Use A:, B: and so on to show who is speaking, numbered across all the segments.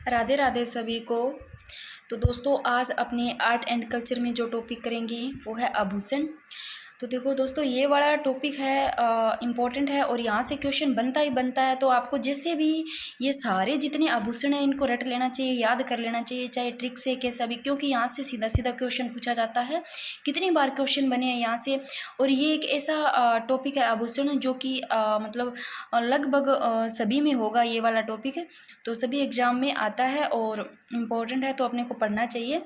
A: राधे राधे सभी को। तो दोस्तों आज अपने आर्ट एंड कल्चर में जो टॉपिक करेंगे वो है आभूषण। तो देखो दोस्तों ये वाला टॉपिक है इम्पोर्टेंट है और यहाँ से क्वेश्चन बनता ही बनता है। तो आपको जैसे भी ये सारे जितने आभूषण हैं इनको रट लेना चाहिए, याद कर लेना चाहिए, चाहे ट्रिक से कैसा भी, क्योंकि यहाँ से सीधा सीधा क्वेश्चन पूछा जाता है। कितनी बार क्वेश्चन बने हैं यहाँ से। और ये एक ऐसा टॉपिक है आभूषण जो कि मतलब लगभग सभी में होगा ये वाला टॉपिक है। तो सभी एग्जाम में आता है और इम्पोर्टेंट है तो अपने को पढ़ना चाहिए।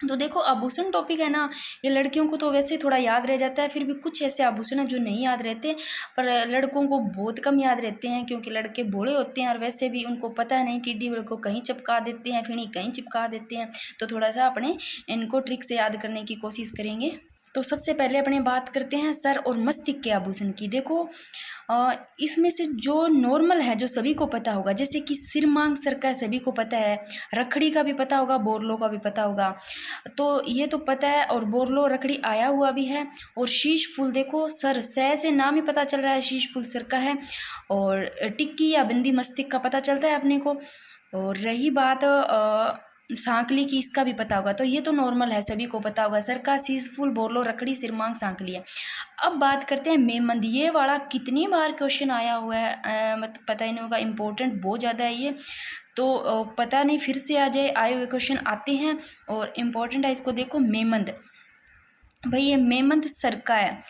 A: तो देखो आभूषण टॉपिक है ना, ये लड़कियों को तो वैसे थोड़ा याद रह जाता है, फिर भी कुछ ऐसे आभूषण हैं जो नहीं याद रहते, पर लड़कों को बहुत कम याद रहते हैं क्योंकि लड़के भोले होते हैं और वैसे भी उनको पता नहीं, टिड्डी बल को कहीं चिपका देते हैं, फिर कहीं चिपका देते हैं। तो थोड़ा सा अपने इनको ट्रिक से याद करने की कोशिश करेंगे। तो सबसे पहले अपने बात करते हैं सर और मस्तिष्क के आभूषण की। देखो इसमें से जो नॉर्मल है जो सभी को पता होगा, जैसे कि सिर मांग सर का सभी को पता है, रखड़ी का भी पता होगा, बोरलो का भी पता होगा। तो ये तो पता है और बोरलो रखड़ी आया हुआ भी है। और शीश फूल देखो, सर से नाम ही पता चल रहा है शीश फूल सर का है। और टिक्की या बिंदी मस्तिष्क का पता चलता है अपने को। और रही बात सांकली की, इसका भी पता होगा। तो ये तो नॉर्मल है, सभी को पता होगा, सर का, शीश फूल, बोरलो, रखड़ी, सिरमांग, सांकली है। अब बात करते हैं मेमंद। ये वाला कितनी बार क्वेश्चन आया हुआ है, मतलब पता ही नहीं होगा, इम्पोर्टेंट बहुत ज़्यादा है ये। तो पता नहीं फिर से आ जाए, आए हुए क्वेश्चन आते हैं और इम्पोर्टेंट है। इसको देखो मेमंद, भाई ये मेमंद सर का है।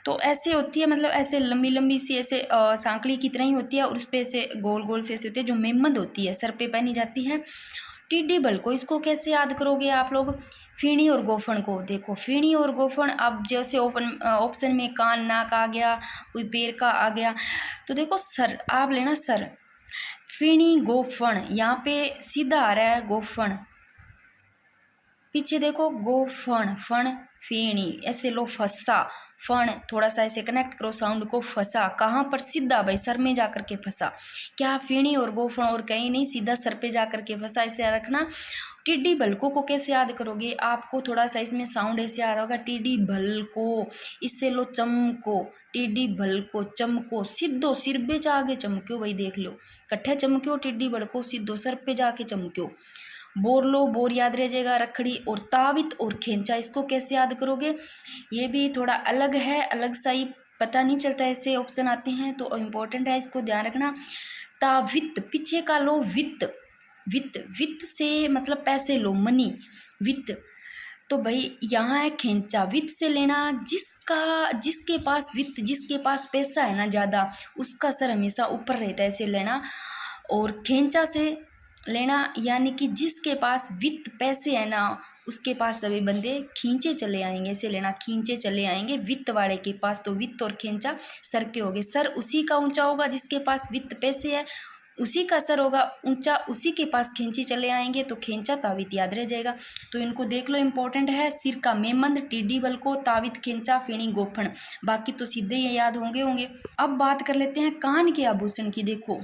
A: तो ऐसे होती है, मतलब ऐसे लंबी लंबी सी, ऐसे सांकली की तरह ही होती है और उस पर ऐसे गोल गोल से ऐसे होती है, जो मेमंद होती है, सर पे पहनी जाती है। टिड्डी बल को, इसको कैसे याद करोगे आप लोग। फीणी और गोफन को देखो, फीणी और गोफन, अब जैसे ऑप्शन में कान नाक आ गया, कोई पैर का आ गया, तो देखो सर आप लेना सर, फीणी गोफन, यहाँ पे सीधा आ रहा है गोफन, पीछे देखो गोफन, फण फेणी, ऐसे लो फंसा, फण थोड़ा सा ऐसे कनेक्ट करो साउंड को, फंसा कहाँ पर, सीधा भाई सर में जाकर के फंसा। क्या फेणी और गोफन और कहीं नहीं, सीधा सर पे जाकर के फंसा, ऐसे रखना। टिड्डी भलको को कैसे याद करोगे, आपको थोड़ा सा इसमें साउंड ऐसे आ रहा होगा, टिड्डी भलको, इससे लो चमको, टिड्डी भलको चमको, सीधो सिर पे जाके चमक्यो, भाई देख लो, कट्ठे चमक्यो, टिड्डी भलको सीधो सर पे जाके चमक्यो। बोरलो, बोर याद रह जाएगा, रखड़ी। और तावित और खेंचा, इसको कैसे याद करोगे, ये भी थोड़ा अलग है, अलग सा ही, पता नहीं चलता ऐसे ऑप्शन आते हैं, तो इम्पोर्टेंट है, इसको ध्यान रखना। तावित, पीछे का लो वित्त, वित्त, वित्त से मतलब पैसे लो, मनी, वित्त। तो भाई यहाँ है खेंचा, वित्त से लेना, जिसका, जिसके पास वित्त, जिसके पास पैसा है ना ज़्यादा, उसका सर हमेशा ऊपर रहता है, ऐसे लेना। और खेंचा से लेना, यानी कि जिसके पास वित्त, पैसे है ना, उसके पास सभी बंदे खींचे चले आएंगे, ऐसे लेना, खींचे चले आएंगे वित्त वाले के पास। तो वित्त और खींचा सर के हो गए, सर उसी का ऊंचा होगा जिसके पास वित्त पैसे है, उसी का सर होगा ऊंचा, उसी के पास खींची चले आएंगे, तो खींचा तावित याद रह जाएगा। तो इनको देख लो, इंपॉर्टेंट है, सिर का मेमंद, टिड्डी बल को, तावित, खींचा, फेणी, गोफन, बाकी तो सीधे ये याद होंगे। अब बात कर लेते हैं कान के आभूषण की। देखो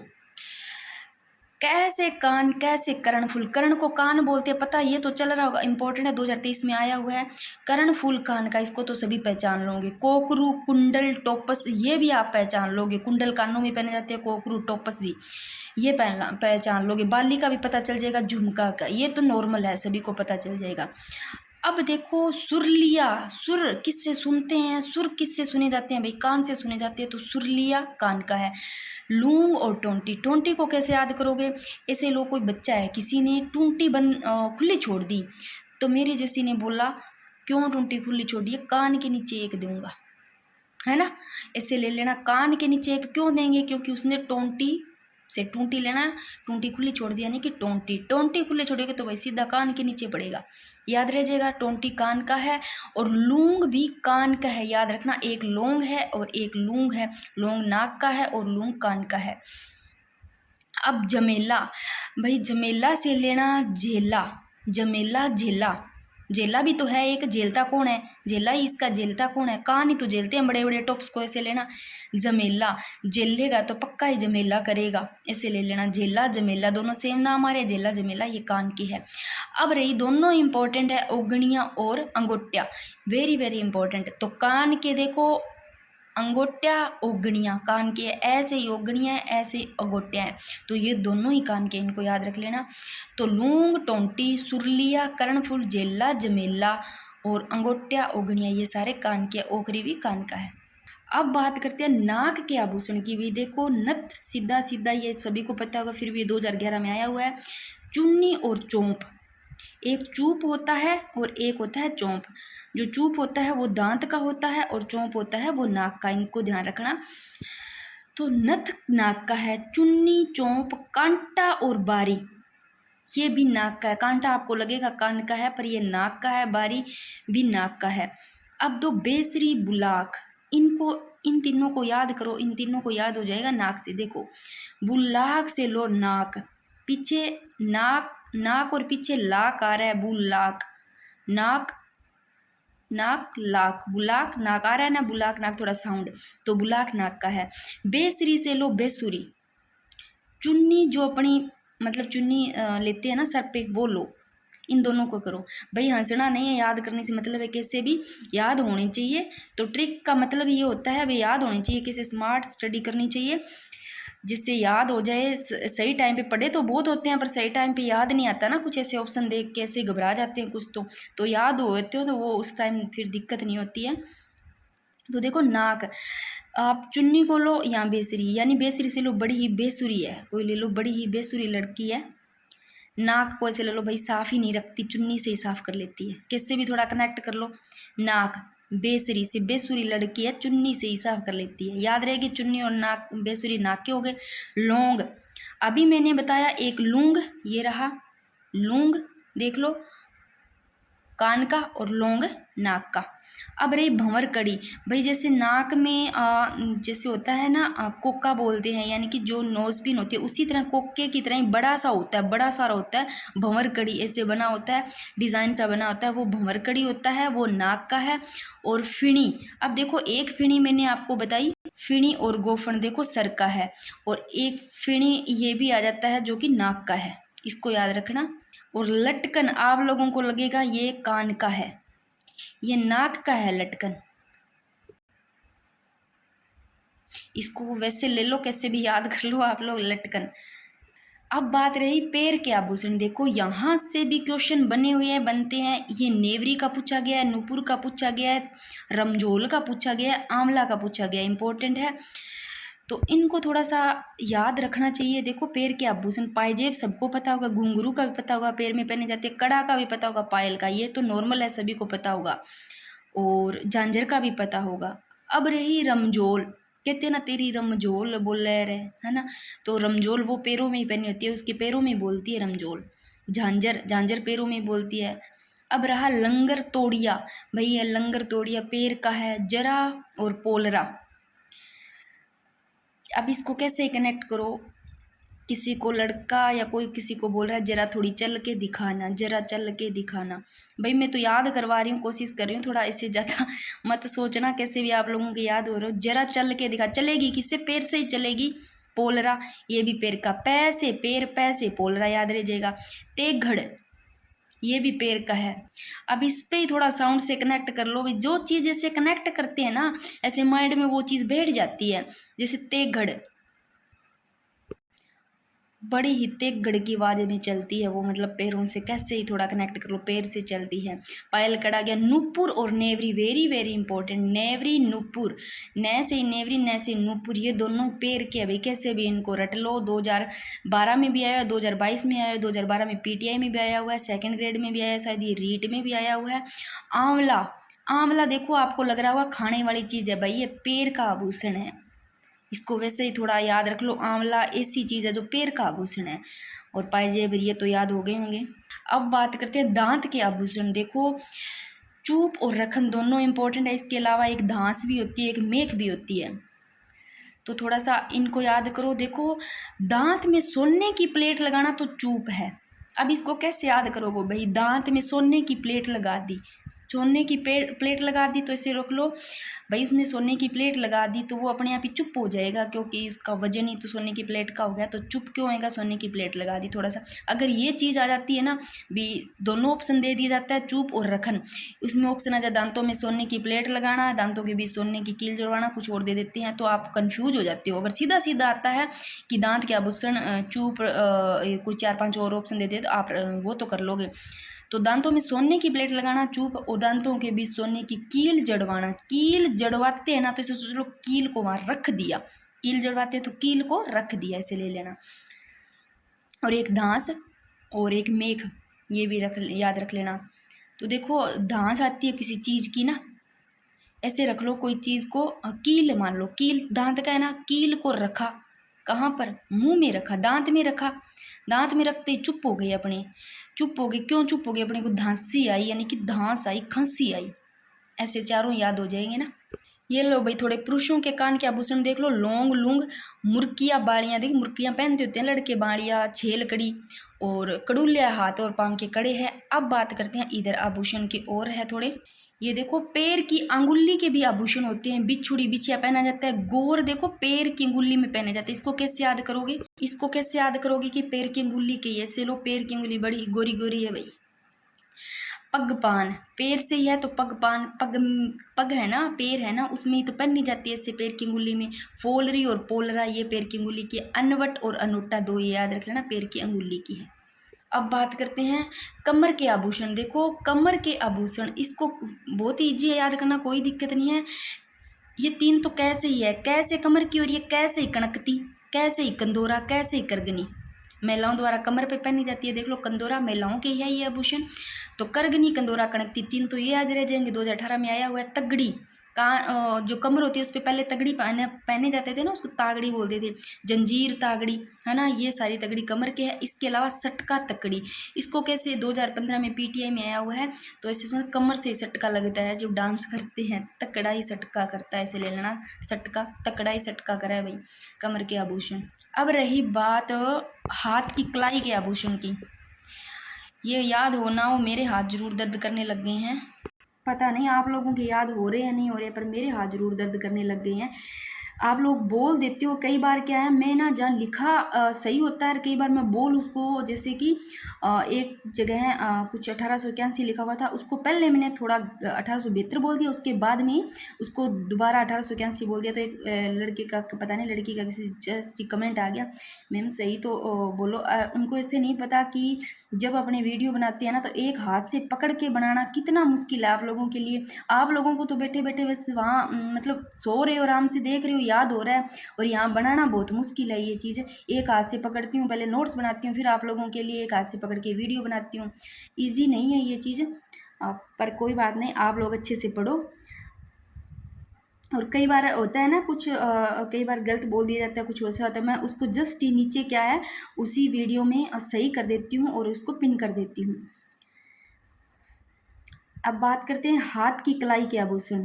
A: कैसे कान, कैसे कर्णफूल, कर्ण को कान बोलते हैं, पता ये तो चल रहा होगा, इंपॉर्टेंट है, 2023 में आया हुआ है। कर्णफूल कान का, इसको तो सभी पहचान लोगे। कोकरू, कुंडल, टोपस, ये भी आप पहचान लोगे, कुंडल कानों में पहने जाते हैं, कोकरू, टोपस भी ये पहचान लोगे। बाली का भी पता चल जाएगा, झुमका का, ये तो नॉर्मल है, सभी को पता चल जाएगा। अब देखो सुरलिया, सुर किससे सुनते हैं, सुर किससे सुने जाते हैं, भाई कान से सुने जाते हैं, तो सुरलिया कान का है। लूंग और टोंटी, टोंटी को कैसे याद करोगे, ऐसे लो, कोई बच्चा है, किसी ने टूंटी बंद खुली छोड़ दी, तो मेरे जैसी ने बोला क्यों टूंटी खुली छोड़ी है, कान के नीचे एक दूंगा, है ना, ऐसे ले लेना, कान के नीचे एक क्यों देंगे, क्योंकि उसने टोंटी से टूंटी लेना, टूंटी खुली छोड़ दी, यानी कि टोंटी, टोंटी खुले छोड़ेगे तो भाई सीधा कान के नीचे पड़ेगा, याद रह जाएगा, टोंटी कान का है। और लूंग भी कान का है, याद रखना, एक लौंग है और एक लूंग है, लौंग नाक का है और लूंग कान का है। अब जमेला, भाई जमेला से लेना झेला, जमेला, झेला, झेला भी तो है एक, झेलता कौन है, झेला ही इसका, झेलता कौन है, कान ही तो झेलते हैं बड़े बड़े टॉप्स को, ऐसे लेना। जमेला, झेलेगा तो पक्का ही जमेला करेगा, ऐसे ले लेना, झेला जमेला दोनों सेम नाम आ रहे हैं, झेला जमेला, ये कान की है। अब रही, दोनों इंपॉर्टेंट है, ओगणियाँ और अंगूठिया, वेरी वेरी इंपॉर्टेंट। तो कान के देखो अंगोटिया ओगणियाँ, कान के ऐसे ही ओगणियाँ ऐसे ही अंगोटियाँ हैं, तो ये दोनों ही कान के, इनको याद रख लेना। तो लूंग, टोंटी, सुरलिया, कर्णफूल, जेला, जमेला और अंगोटिया ओगणियाँ ये सारे कान के, ओकरी भी कान का है। अब बात करते हैं नाक के आभूषण की भी। देखो नथ, सीधा सीधा ये सभी को पता होगा, फिर भी ये 2011 में आया हुआ है। चुन्नी और चोंप, एक चूप होता है और एक होता है चोंप। जो चूप होता है वो दांत का होता है और चोंप होता है वो नाक का, इनको ध्यान रखना। तो नथ नाक का है, चुन्नी, चोंप, कांटा और बारी ये भी नाक का है। कांटा आपको लगेगा कान का है पर ये नाक का है, बारी भी नाक का है। अब दो बेसरी, बुलाक, इनको, इन तीनों को याद करो, इन तीनों को याद हो जाएगा नाक से। देखो बुलाक से लो नाक, पीछे नाक, नाक और पीछे लाक आ रहा है, बुलाक, नाक, नाक, लाक, बुलाक, नाक आ रहा है ना, बुलाक नाक, थोड़ा साउंड, तो बुलाक नाक का है। बेसरी से लो बेसुरी, चुन्नी जो अपनी मतलब चुन्नी लेते हैं ना सर पे, वो लो। इन दोनों को करो भाई, हंसना नहीं है, याद करने से मतलब है, कैसे भी याद होनी चाहिए। तो ट्रिक का मतलब ये होता है भाई याद होनी चाहिए, कैसे स्मार्ट स्टडी करनी चाहिए जिससे याद हो जाए। सही टाइम पे पढ़े तो बहुत होते हैं पर सही टाइम पे याद नहीं आता ना, कुछ ऐसे ऑप्शन देख के ऐसे घबरा जाते हैं कुछ, तो याद होते हो तो वो उस टाइम फिर दिक्कत नहीं होती है। तो देखो नाक, आप चुन्नी को लो या बेसरी, यानी बेसरी से लो बड़ी ही बेसुरी है, कोई ले लो बड़ी ही बेसुरी लड़की है। नाक को ऐसे ले लो भाई, साफ ही नहीं रखती, चुन्नी से ही साफ कर लेती है, किससे भी थोड़ा कनेक्ट कर लो। नाक बेसरी से, बेसुरी लड़की है, चुन्नी से ही साफ कर लेती है, याद रहेगी। चुन्नी और नाक, बेसुरी नाक के हो गए। लौंग, अभी मैंने बताया एक लूंग, ये रहा लूंग, देख लो कान का, और लौंग नाक का। अब रही भंवर कड़ी, भाई जैसे नाक में जैसे होता है ना कोका बोलते हैं, यानी कि जो नोज पिन होती है उसी तरह कोके की तरह ही बड़ा सा होता है, बड़ा सारा होता है भंवर कड़ी, ऐसे बना होता है, डिज़ाइन सा बना होता है, वो भंवर कड़ी होता है, वो नाक का है। और फिणी, अब देखो एक फिणी मैंने आपको बताई, फिणी और गोफन देखो सर का है, और एक फिणी ये भी आ जाता है जो कि नाक का है, इसको याद रखना। और लटकन आप लोगों को लगेगा ये कान का है, ये नाक का है लटकन, इसको वैसे ले लो, कैसे भी याद कर लो आप लोग लटकन। अब बात रही पैर के आभूषण, देखो यहाँ से भी क्वेश्चन बने हुए हैं, बनते हैं। ये नेवरी का पूछा गया है, नूपुर का पूछा गया है, रमझोल का पूछा गया है, आंवला का पूछा गया है, इंपॉर्टेंट है, तो इनको थोड़ा सा याद रखना चाहिए। देखो पैर के आभूषण, पायजेब सबको पता होगा, घुंघरू का भी पता होगा, पैर में पहने जाते हैं, कड़ा का भी पता होगा, पायल का, ये तो नॉर्मल है सभी को पता होगा, और झांझर का भी पता होगा। अब रही रमजोल, कहते हैं ना तेरी रमजोल बोले रे, है ना, तो रमजोल वो पैरों में ही पहनी होती है, उसके पैरों में बोलती है रमजोल। झांझर, झांझर पैरों में बोलती है। अब रहा लंगर तोड़िया, भाई ये लंगर तोड़िया पैर का है। जरा और पोलरा, अब इसको कैसे कनेक्ट करो, किसी को लड़का या कोई किसी को बोल रहा है जरा थोड़ी चल के दिखाना, जरा चल के दिखाना, भाई मैं तो याद करवा रही हूँ, कोशिश कर रही हूँ, थोड़ा ऐसे ज़्यादा मत सोचना, कैसे भी आप लोगों के याद हो रहे हो। जरा चल के दिखा, चलेगी किससे, पैर से ही चलेगी, पोलरा, ये भी पैर का, पैसे पैर, पैसे पोलरा याद रह जाएगा। तेघड़, ये भी पैर का है। अब इस पे ही थोड़ा साउंड से कनेक्ट कर लो, जो चीज़ ऐसे कनेक्ट करते हैं ना ऐसे माइंड में वो चीज़ बैठ जाती है। जैसे तेघड़, बड़ी ही तेघड़ की आवाज़ में चलती है वो, मतलब पैरों से, कैसे ही थोड़ा कनेक्ट कर लो, पैर से चलती है। पायल कड़ा गया। नुपुर और नेवरी, वेरी वेरी इंपॉर्टेंट, नेवरी नुपुर, न से नेवरी, न से नुपुर, ये दोनों पैर के है भाई, कैसे भी इनको रट लो। 2012 में भी आया है, 2022 में आया है, 2012 में पीटीआई में भी आया हुआ है, सेकेंड ग्रेड में भी आया है, शायद ये रीट में भी आया हुआ है। आंवला, आंवला देखो आपको लग रहा होगा खाने वाली चीज़ है भाई, ये पैर का आभूषण है, इसको वैसे ही थोड़ा याद रख लो। आंवला ऐसी चीज़ है जो पैर का आभूषण है। और पायजेब, ये तो याद हो गए होंगे। अब बात करते हैं दांत के आभूषण, देखो चूप और रखन दोनों इंपॉर्टेंट है, इसके अलावा एक धांस भी होती है, एक मेख भी होती है, तो थोड़ा सा इनको याद करो। देखो दांत में सोने की प्लेट लगाना तो चूप है, अब इसको कैसे याद करोगे भाई, दांत में सोने की प्लेट लगा दी, सोने की प्लेट लगा दी तो इसे रख लो भाई, उसने सोने की प्लेट लगा दी तो वो अपने आप ही चुप हो जाएगा, क्योंकि इसका वजन ही तो सोने की प्लेट का हो गया, तो चुप क्यों होएगा, सोने की प्लेट लगा दी। थोड़ा सा अगर ये चीज़ आ जाती है ना भी, दोनों ऑप्शन दे दिया जाता है, चुप और रखन, उसमें ऑप्शन आ जाए दांतों में सोने की प्लेट लगाना, दांतों के बीच सोने की कील जड़वाना, कुछ और दे देते हैं तो आप कन्फ्यूज हो जाते हो। अगर सीधा सीधा आता है कि दांत के आभूषण चुप कोई 4-5 और ऑप्शन दे दे तो आप वो तो कर लोगे। तो दांतों में सोने की प्लेट लगाना चुप, और दांतों के बीच सोने की कील जड़वाना। कील जड़वाते हैं ना तो इसे सोच लो कील को वहां रख दिया, कील जड़वाते हैं तो कील को रख दिया, ऐसे ले लेना। और एक धांस और एक मेख, ये भी याद रख लेना। तो देखो धांस आती है किसी चीज की ना, ऐसे रख लो कोई चीज को, कील मान लो, कील दांत का है ना, कील को रखा कहाँ पर, मुंह में रखा, दांत में रखा, दांत में रखते ही चुप हो गए अपने, चुप हो गए, क्यों चुप हो गए, अपने को धांसी आई, यानी कि धांस आई, खांसी आई, ऐसे चारों याद हो जाएंगे ना। ये लो भाई थोड़े पुरुषों के कान के आभूषण देख लो, लौंग लूंग, मुर्किया बाड़ियाँ, देखिए मुर्कियाँ पहनते होते हैं लड़के, बाड़ियाँ, छेल कड़ी और कड़ुलिया हाथ और पांव के कड़े हैं। अब बात करते हैं इधर आभूषण के और है थोड़े। ये देखो पैर की अंगुली के भी आभूषण होते हैं, बिछुड़ी बिछिया पहना जाता है, गोर देखो पैर की अंगुली में पहने जाते हैं। इसको कैसे याद करोगे, इसको कैसे याद करोगे कि पैर की अंगुली के, ऐसे लो पैर की अंगुली बड़ी गोरी गोरी है भाई। पगपान पैर से ही है तो पगपान, पग पग है ना, पैर है ना, उसमें ही तो पहनी जाती है, इससे पैर की अंगुली में। फोलरी और पोलरा ये पैर की अंगुली की, अनवट और अनुट्टा दो ये याद रख लेना पैर की अंगुली की है। अब बात करते हैं कमर के आभूषण। देखो कमर के आभूषण, इसको बहुत ही ईजी है याद करना, कोई दिक्कत नहीं है। ये तीन तो कैसे ही है, कैसे कमर की, और ये कैसे ही कणकती, कैसे ही कंदोरा, कैसे ही करगनी, महिलाओं द्वारा कमर पे पहनी जाती है। देख लो कंदोरा महिलाओं के ही है ये आभूषण, तो करगनी, कंदोरा, कणकती, तीन तो ये याद रह जाएंगे। 2018 में आया हुआ है तगड़ी का, जो कमर होती है उस पर पहले तगड़ी पहने जाते थे ना, उसको तागड़ी बोलते थे, जंजीर तागड़ी है ना, ये सारी तगड़ी कमर के है। इसके अलावा सटका तकड़ी, इसको कैसे 2015 में पीटीआई में आया हुआ है, तो ऐसे सुन कमर से सटका लगता है, जो डांस करते हैं तकड़ा ही सटका करता है, ऐसे ले लेना, सटका तकड़ा ही सटका करा है भाई कमर के आभूषण। अब रही बात हाथ की कलाई के आभूषण की, ये याद हो ना हो मेरे हाथ जरूर दर्द करने लग गए हैं, पता नहीं आप लोगों के याद हो रहे हैं नहीं हो रहे, पर मेरे हाथ जरूर दर्द करने लग गए हैं। आप लोग बोल देते हो, कई बार क्या है मैं ना जान लिखा सही होता है, कई बार मैं बोल उसको, जैसे कि एक जगह है कुछ 1881 लिखा हुआ था, उसको पहले मैंने थोड़ा 1872 बोल दिया, उसके बाद में उसको दोबारा 1881 बोल दिया, तो एक लड़के का पता नहीं लड़की का किसी जस्ट कमेंट आ गया, मैम सही तो बोलो। उनको ऐसे नहीं पता कि जब अपने वीडियो बनाते हैं ना तो एक हाथ से पकड़ के बनाना कितना मुश्किल है आप लोगों के लिए। आप लोगों को तो बैठे बैठे बस वहाँ मतलब सो रहे हो आराम से देख रहे हो, याद हो रहा है, और यहाँ बनाना बहुत मुश्किल है ये चीज़। एक हाथ से पकड़ती हूँ, पहले नोट्स बनाती हूँ, फिर आप लोगों के लिए एक हाथ से पकड़ के वीडियो बनाती हूँ, ईजी नहीं है ये चीज़, पर कोई बात नहीं, आप लोग अच्छे से पढ़ो। और कई बार होता है ना कुछ कई बार गलत बोल दिया जाता है, कुछ वैसा होता है, मैं उसको जस्ट ही नीचे क्या है उसी वीडियो में सही कर देती हूँ और उसको पिन कर देती हूँ। अब बात करते हैं हाथ की कलाई के आभूषण।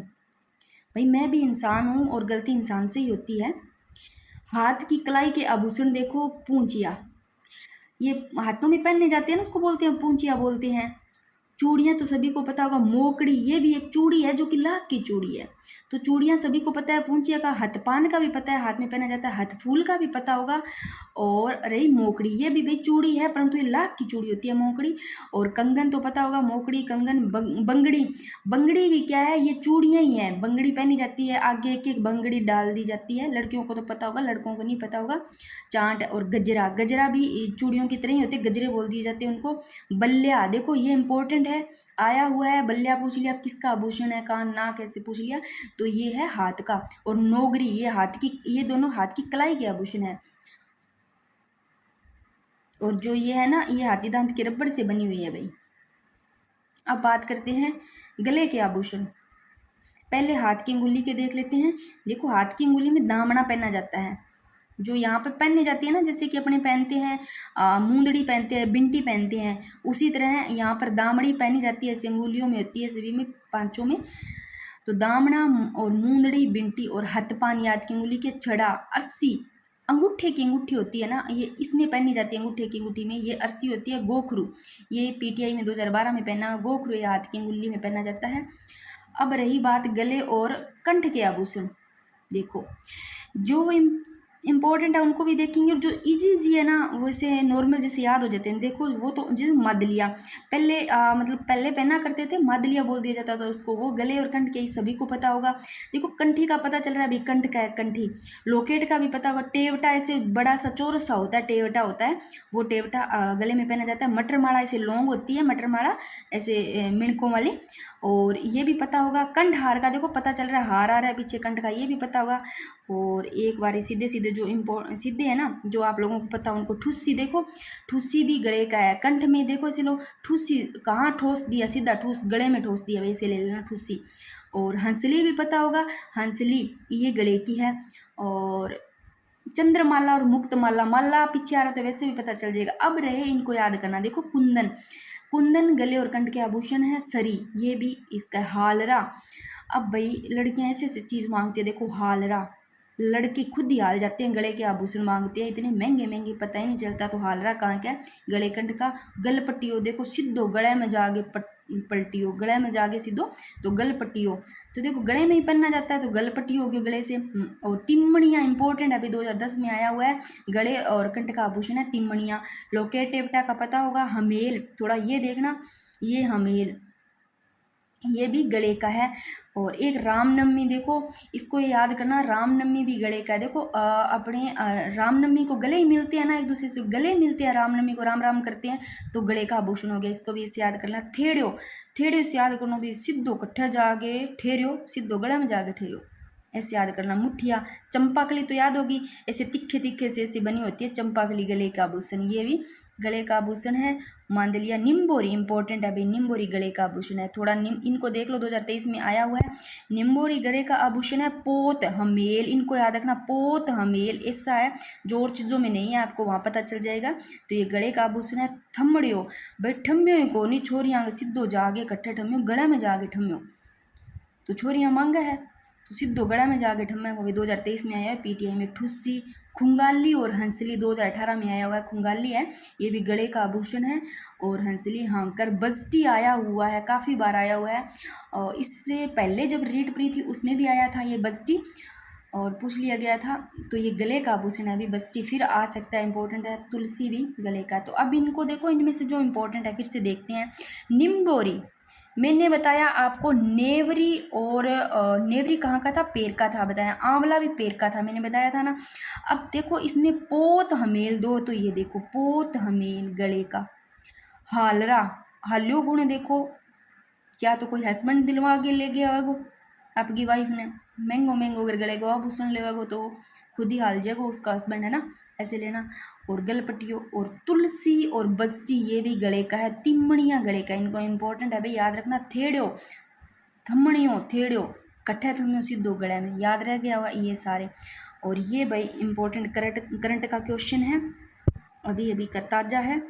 A: भाई मैं भी इंसान हूँ और गलती इंसान से ही होती है। हाथ की कलाई के आभूषण देखो, पूंचिया, ये हाथों में पहनने जाते हैं ना, उसको बोलते हैं पूंचिया बोलते हैं। चूड़ियाँ तो सभी को पता होगा, मोकड़ी ये भी एक चूड़ी है जो कि लाख की चूड़ी है, तो चूड़ियाँ सभी को पता है। पूंचिया का हथपान का भी पता है, हाथ में पहना जाता है, हथफूल का भी पता होगा। और रही मोकड़ी, ये भी भाई चूड़ी है परंतु ये लाख की चूड़ी होती है मोकड़ी। और कंगन तो पता होगा, मोकड़ी कंगन बंगड़ी, बंगड़ी भी क्या है, ये चूड़ियाँ ही हैं, बंगड़ी पहनी जाती है, आगे एक एक बंगड़ी डाल दी जाती है, लड़कियों को तो पता होगा, लड़कों को नहीं पता होगा। चांट और गजरा, गजरा भी चूड़ियों की तरह ही होते, गजरे बोल दिए जाते हैं उनको। बल्ल्या देखो ये इंपॉर्टेंट है, आया हुआ है, बल्ल्या पूछ लिया किसका आभूषण है, कान नाक ऐसे पूछ लिया, तो ये है हाथ का। और नोगरी ये हाथ की, ये दोनों हाथ की कलाई के आभूषण है। और जो ये है ना, ये हाथी दांत के रबड़ से बनी हुई है भाई। अब बात करते हैं गले के आभूषण। पहले हाथ की अंगुली के देख लेते हैं। देखो हाथ की अंगुली में दामना पहना जाता है, जो यहाँ पे पहनने जाती है ना, जैसे कि अपने पहनते हैं मूंदड़ी पहनते हैं, बिंटी पहनते हैं, उसी तरह यहाँ पर दामड़ी पहनी जाती है, ऐसे अंगुलियों में होती है सभी में, पांचों में। तो दामना और मूंदड़ी, बिंटी और हथपान, याद की अंगुली के छड़ा, अर्सी, अंगूठे की अंगूठी होती है ना, ये इसमें पहनी जाती है, अंगूठे की अंगूठी में। ये अरसी होती है गोखरू, ये पीटीआई में 2012 में पहना गोखरू, ये हाथ की अंगुली में पहना जाता है। अब रही बात गले और कंठ के आभूषण, देखो जो इम्पोर्टेंट है उनको भी देखेंगे, और जो इजी इजी है ना वैसे नॉर्मल जैसे याद हो जाते हैं। देखो वो तो जैसे मादलिया पहले मतलब पहले पहना करते थे, मादलिया बोल दिया जाता था उसको, वो गले और कंठ के सभी को पता होगा। देखो कंठी का पता चल रहा है अभी, कंठ का है कंठी। लोकेट का भी पता होगा। टेवटा ऐसे बड़ा सा चौरस सा होता है, टेवटा होता है, वो टेवटा गले में पहना जाता है। मटर माला ऐसे लौंग होती है, मटर माला ऐसे मिणकों वाली, और ये भी पता होगा। कंठ हार का देखो पता चल रहा है, हार आ रहा है पीछे कंठ का, ये भी पता होगा। और एक बार सीधे सीधे जो सीधे है ना, जो आप लोगों को पता उनको, ठुस्सी देखो, ठुस्सी भी गले का है। कंठ में देखो इसे लो, ठुस्सी कहाँ ठोस दिया, सीधा ठूस गले में ठोस दिया, वैसे ले लेना ठुस्सी। और हंसली भी पता होगा, हंसली ये गले की है। और चंद्रमाला और मुक्तमाला, माला पीछे आ रहा तो वैसे भी पता चल जाएगा। अब रहे इनको याद करना, देखो कुंदन, कुंदन गले और कंठ के आभूषण है। सरी ये भी इसका हालरा। अब भाई लड़कियां ऐसे ऐसे चीज़ मांगती है, देखो हालरा, लड़के खुद ही हाल जाते हैं, गले के आभूषण मांगते हैं, इतने महंगे महंगे पता ही नहीं चलता। तो हालरा कहाँ का है, गले कंठ का। गल पट्टियो देखो, सिद्धो गले में जाके पलटियो, गले में जाके सीधो तो गल पट्टियो, तो देखो गले में ही पहनना जाता है तो गल पट्टी हो गई गले से। और तिमणियाँ इंपॉर्टेंट अभी 2010 में आया हुआ है, गले और कंठ का आभूषण है तिमणियाँ। लोकेट टेपटा का पता होगा। हमेल, थोड़ा ये देखना, ये हमेल ये भी गले का है। और एक रामनवमी देखो, इसको याद करना, रामनवमी भी गले का है। देखो अपने रामनवमी को गले ही मिलते हैं ना, एक दूसरे से गले मिलते हैं, रामनवमी को राम राम करते हैं, तो गले का आभूषण हो गया, इसको भी इसे याद करना। थेड़ियो, थेड़ियो से याद करना भी, सिद्धो कट्ठा जागे ठेरियो, सिद्धो गला में जाके ठेरियो, ऐसे याद करना। मुठिया, चंपाकली तो याद होगी, ऐसे तिखे तिखे से ऐसी बनी होती है चंपाकली, गले का आभूषण, ये भी गले का आभूषण है। मांदलिया, निम्बोरी इंपॉर्टेंट है अभी, निम्बोरी गले का आभूषण है। थोड़ा इनको देख लो, 2023 में आया हुआ है। निम्बोरी गले का आभूषण है। पोत हमेल, इनको याद रखना, पोत हमेल ऐसा है जो और चीज़ों में नहीं है, आपको वहाँ पता चल जाएगा। तो ये गले का आभूषण है। थम्मड़ियो, भाई ठम्यो को नहीं, छोरियाँ सिद्धो जागे कट्ठे ठम्यो, गले में जाके ठम्यो, तो छोरियाँ मांगा है तो सिद्धो गड़ा में जाके ठम्मा, वो भी 2023 में आया है। पीटीआई में ठुस्सी, खुंगाली और हंसली 2018 में आया हुआ है। खुंगाली है, ये भी गले का आभूषण है। और हंसली हांकर, बस्टी आया हुआ है, काफ़ी बार आया हुआ है। और इससे पहले जब रीड प्री थी उसमें भी आया था ये बस्टी, और पूछ लिया गया था। तो ये गले का आभूषण है, अभी बस्ती फिर आ सकता है, इंपॉर्टेंट है। तुलसी भी गले का। तो अब इनको देखो, इनमें से जो इंपॉर्टेंट है फिर से देखते हैं। निम्बोरी, मैंने बताया आपको नेवरी, और नेवरी कहाँ का था, पेड़ का था बताया। आंवला भी पेड़ का था, मैंने बताया था ना। अब देखो इसमें पोत हमेल दो, तो ये देखो पोत हमेल गले का। हालरा, हाल्यो गुण देखो, क्या तो कोई हस्बैंड दिलवा के ले गया होगो आपकी वाइफ ने, महंगो महंगो अगर गले को आभूषण लेवागो तो खुद ही हाल जाएगा उसका हस्बैंड, है ना, ऐसे लेना। और गलपटियो और तुलसी और बस्ती ये भी गले का है। तिमणियाँ गले का, इनको इंपॉर्टेंट है भाई, याद रखना। थेड़ो, थमणियों, थेड़ो, कट्ठे थमियों सीधो गले में, याद रह गया होगा ये सारे। और ये भाई इंपॉर्टेंट करंट का क्वेश्चन है, अभी अभी का ताज़ा है।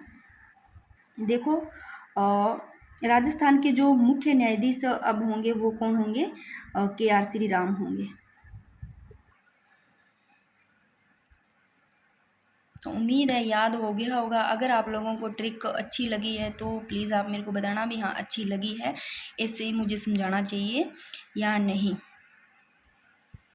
A: देखो राजस्थान के जो मुख्य न्यायाधीश अब होंगे वो कौन होंगे, KR श्रीराम होंगे। तो उम्मीद है याद हो गया होगा। अगर आप लोगों को ट्रिक अच्छी लगी है तो प्लीज़ आप मेरे को बताना भी, हाँ अच्छी लगी है, ऐसे ही मुझे समझाना चाहिए या नहीं।